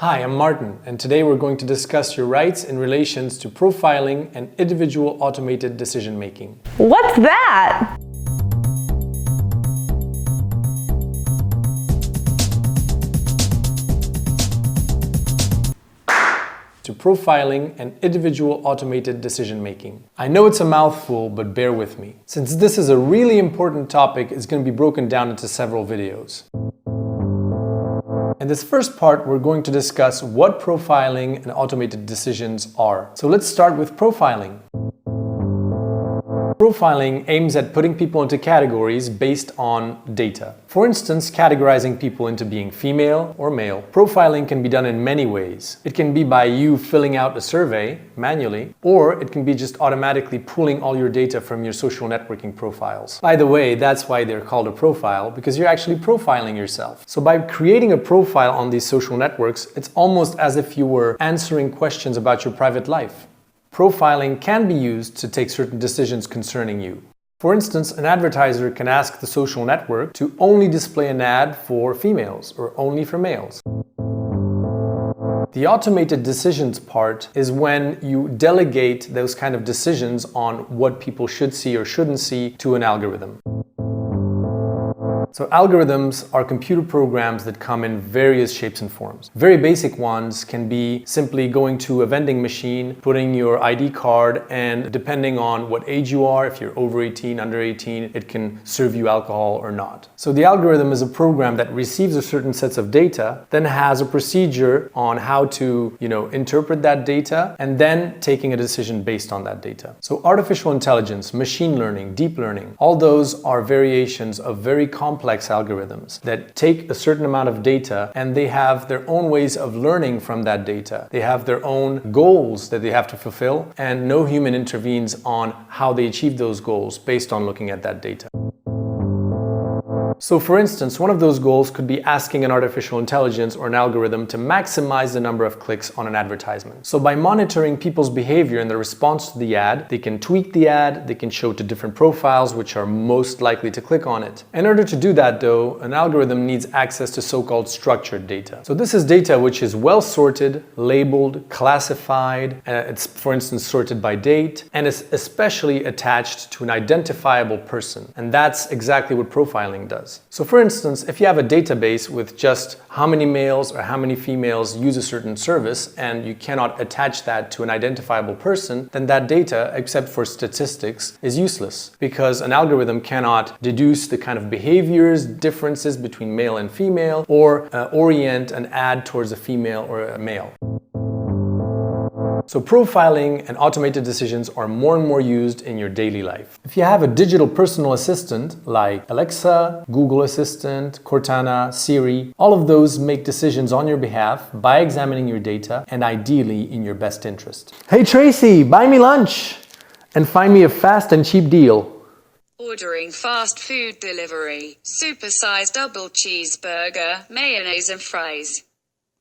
Hi, I'm Martin, and today we're going to discuss your rights in relations to profiling and individual automated decision making. What's that? To profiling and individual automated decision making. I know it's a mouthful, but bear with me. Since this is a really important topic, it's going to be broken down into several videos. In this first part, we're going to discuss what profiling and automated decisions are. So let's start with profiling. Profiling aims at putting people into categories based on data. For instance, categorizing people into being female or male. Profiling can be done in many ways. It can be by you filling out a survey manually, or it can be just automatically pulling all your data from your social networking profiles. By the way, that's why they're called a profile, because you're actually profiling yourself. So by creating a profile on these social networks, it's almost as if you were answering questions about your private life. Profiling can be used to take certain decisions concerning you. For instance, an advertiser can ask the social network to only display an ad for females or only for males. The automated decisions part is when you delegate those kind of decisions on what people should see or shouldn't see to an algorithm. So algorithms are computer programs that come in various shapes and forms. Very basic ones can be simply going to a vending machine, putting your ID card, and depending on what age you are, if you're over 18, under 18, it can serve you alcohol or not. So the algorithm is a program that receives a certain sets of data, then has a procedure on how to, interpret that data, and then taking a decision based on that data. So artificial intelligence, machine learning, deep learning, all those are variations of very complex algorithms that take a certain amount of data and they have their own ways of learning from that data. They have their own goals that they have to fulfill, and no human intervenes on how they achieve those goals based on looking at that data. So for instance, one of those goals could be asking an artificial intelligence or an algorithm to maximize the number of clicks on an advertisement. So by monitoring people's behavior and their response to the ad, they can tweak the ad, they can show it to different profiles which are most likely to click on it. In order to do that though, an algorithm needs access to so-called structured data. So this is data which is well sorted, labeled, classified, it's for instance sorted by date, and is especially attached to an identifiable person. And that's exactly what profiling does. So for instance, if you have a database with just how many males or how many females use a certain service and you cannot attach that to an identifiable person, then that data, except for statistics, is useless because an algorithm cannot deduce the kind of behaviors, differences between male and female, or orient an ad towards a female or a male. So profiling and automated decisions are more and more used in your daily life. If you have a digital personal assistant like Alexa, Google Assistant, Cortana, Siri, all of those make decisions on your behalf by examining your data and ideally in your best interest. Hey Tracy, buy me lunch and find me a fast and cheap deal. Ordering fast food delivery, supersized double cheeseburger, mayonnaise and fries.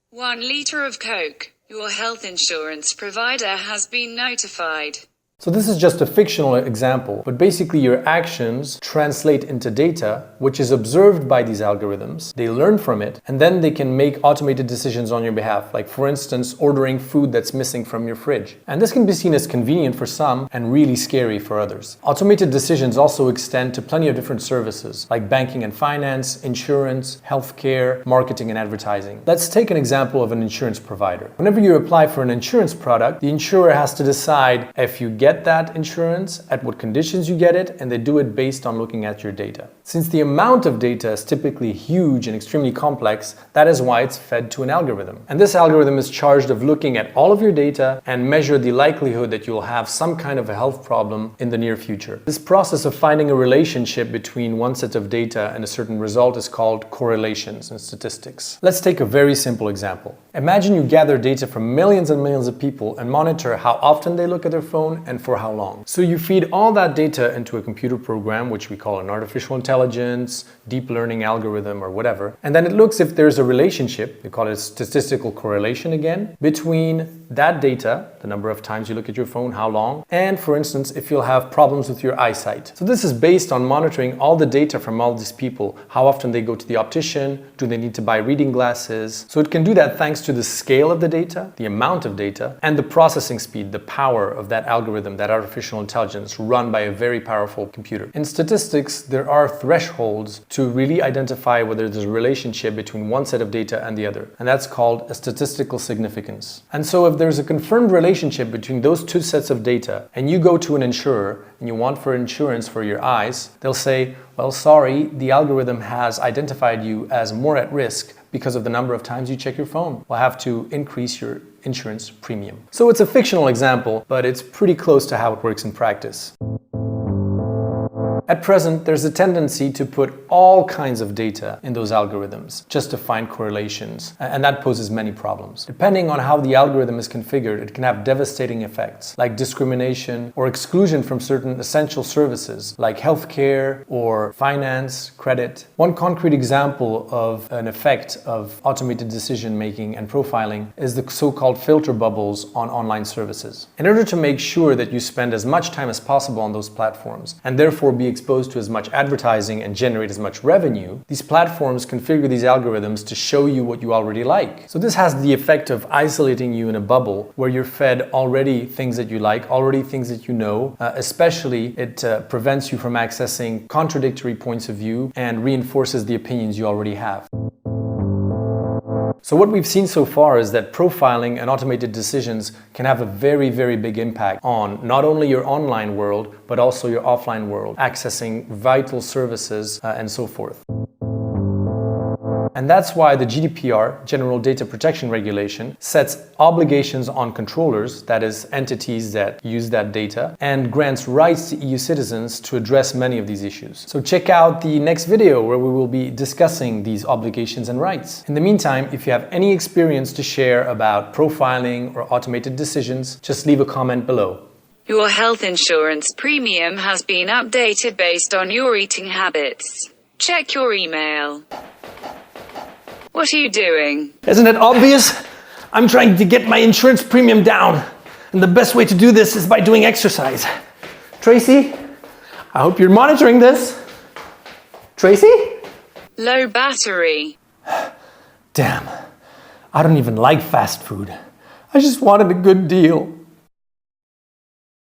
1 liter of Coke. Your health insurance provider has been notified. So this is just a fictional example, but basically your actions translate into data, which is observed by these algorithms. They learn from it, and then they can make automated decisions on your behalf, like for instance, ordering food that's missing from your fridge. And this can be seen as convenient for some and really scary for others. Automated decisions also extend to plenty of different services, like banking and finance, insurance, healthcare, marketing and advertising. Let's take an example of an insurance provider. Whenever you apply for an insurance product, the insurer has to decide if you get that insurance, at what conditions you get it, and they do it based on looking at your data. Since the amount of data is typically huge and extremely complex, that is why it's fed to an algorithm. And this algorithm is charged of looking at all of your data and measure the likelihood that you'll have some kind of a health problem in the near future. This process of finding a relationship between one set of data and a certain result is called correlations in statistics. Let's take a very simple example. Imagine you gather data from millions and millions of people and monitor how often they look at their phone and for how long. So you feed all that data into a computer program, which we call an artificial intelligence, deep learning algorithm, or whatever. And then it looks if there's a relationship, we call it statistical correlation again, between that data, the number of times you look at your phone, how long, and for instance, if you'll have problems with your eyesight. So this is based on monitoring all the data from all these people, how often they go to the optician, do they need to buy reading glasses. So it can do that thanks thanks to the scale of the data, the amount of data, and the processing speed, the power of that algorithm, that artificial intelligence run by a very powerful computer. In statistics, there are thresholds to really identify whether there's a relationship between one set of data and the other, and that's called a statistical significance. And so if there's a confirmed relationship between those two sets of data, and you go to an insurer and you want for insurance for your eyes, they'll say, well, sorry, the algorithm has identified you as more at risk because of the number of times you check your phone. We'll have to increase your insurance premium. So it's a fictional example, but it's pretty close to how it works in practice. At present, there's a tendency to put all kinds of data in those algorithms just to find correlations, and that poses many problems. Depending on how the algorithm is configured, it can have devastating effects, like discrimination or exclusion from certain essential services, like healthcare or finance, credit. One concrete example of an effect of automated decision-making and profiling is the so-called filter bubbles on online services. In order to make sure that you spend as much time as possible on those platforms, and therefore be exposed to as much advertising and generate as much revenue, these platforms configure these algorithms to show you what you already like. So this has the effect of isolating you in a bubble where you're fed already things that you like, already things that you know. Especially, it prevents you from accessing contradictory points of view and reinforces the opinions you already have. So what we've seen so far is that profiling and automated decisions can have a very, very big impact on not only your online world, but also your offline world, accessing vital services and so forth. And that's why the GDPR, General Data Protection Regulation, sets obligations on controllers, that is, entities that use that data, and grants rights to EU citizens to address many of these issues. So check out the next video where we will be discussing these obligations and rights. In the meantime, if you have any experience to share about profiling or automated decisions, just leave a comment below. Your health insurance premium has been updated based on your eating habits. Check your email. What are you doing? Isn't it obvious? I'm trying to get my insurance premium down. And the best way to do this is by doing exercise. Tracy, I hope you're monitoring this. Tracy? Low battery. Damn, I don't even like fast food. I just wanted a good deal.